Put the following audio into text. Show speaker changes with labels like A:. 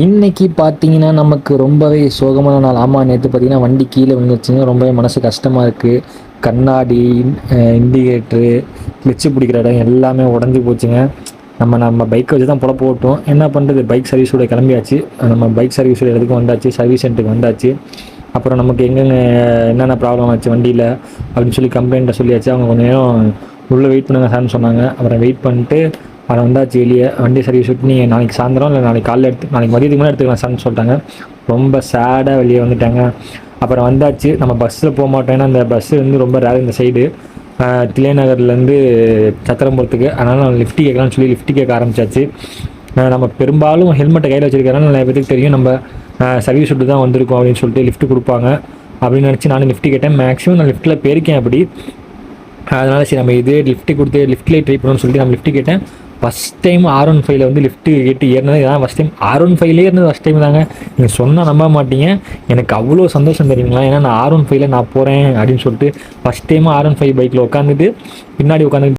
A: இன்னைக்கு பார்த்தீங்கன்னா, நமக்கு ரொம்பவே சோகமான நாள். ஆமா, நேத்து பார்த்தீங்கன்னா, வண்டி கீழ விழுந்துருச்சுங்க. ரொம்பவே மனசு கஷ்டமா இருக்கு. கண்ணாடி, இண்டிகேட்டரு, கிளட்ச் பிடிக்கிற இடம் எல்லாமே உடைஞ்சு போச்சுங்க. நம்ம பைக்கை வச்சு தான் பொழப்பு ஓட்டுவோம். என்ன பண்ணுறது, பைக் சர்வீஸோட கிளம்பியாச்சு. நம்ம பைக் சர்வீஸோட இடத்துக்கு வந்தாச்சு, சர்வீஸ் சென்டருக்கு வந்தாச்சு. அப்புறம் நமக்கு எங்கெங்கே என்னென்ன ப்ராப்ளம் ஆச்சு வண்டியில் அப்படின்னு சொல்லி கம்ப்ளைண்ட்டை சொல்லியாச்சு. அவங்க கொஞ்சம் நேரம் உள்ளே வெயிட் பண்ணுங்க சார்னு சொன்னாங்க. அப்புறம் வெயிட் பண்ணிட்டு அதை வந்தாச்சு வெளியே. வண்டி சர்வீஸ் விட்டு நீங்கள் நாளைக்கு சாயந்தரம் இல்லை நாளைக்கு காலையில் நாளைக்கு மதியத்துக்கு மேலே எடுத்துக்கலாம் சார்னு சொல்லிட்டாங்க. ரொம்ப சேடாக வெளியே வந்துட்டாங்க. அப்புறம் வந்தாச்சு. நம்ம பஸ்ஸில் போக மாட்டோம், ஏன்னா அந்த பஸ்ஸு வந்து ரொம்ப ரேர் இந்த சைடு, தில்லைநகர்லேருந்து சத்திரம் போகிறதுக்கு. அதனால் நான் லிஃப்ட் கேட்கலான்னு சொல்லி லிஃப்ட் கேட்க ஆரம்பிச்சாச்சு. நம்ம பெரும்பாலும் ஹெல்மெட்டை கையில் வச்சுருக்கிறனால நிறைய பேருக்கு தெரியும் நம்ம சர்வீஸ் விட்டு தான் வந்திருக்கோம் அப்படின்னு சொல்லிட்டு லிஃப்ட் கொடுப்பாங்க அப்படின்னு நினச்சி நானும் லிஃப்ட் கேட்டேன். மேக்ஸிமம் நான் லிஃப்ட்டில் போயிருக்கேன் அப்படி. அதனால் சரி நம்ம இதே லிஃப்ட்டு கொடுத்து லிஃப்ட்லேயே ட்ரை பண்ணணும்னு சொல்லிட்டு நம்ம லிஃப்ட் கேட்டேன். ஃபஸ்ட் டைம் R15 வந்து லிஃப்ட்டு கேட்டு ஏறினது இதான் ஃபஸ்ட் டைம். R15 ஏறினது ஃபஸ்ட் டைம் தாங்க. நீங்கள் சொன்னால் நம்ப மாட்டீங்க, எனக்கு அவ்வளோ சந்தோஷம் தெரியுங்களா. ஏன்னா நான் R15 நான் போகிறேன் அப்படின்னு சொல்லிட்டு ஃபஸ்ட் டைம் R15 பைக்கில் உட்காந்துட்டு பின்னாடி உட்காந்து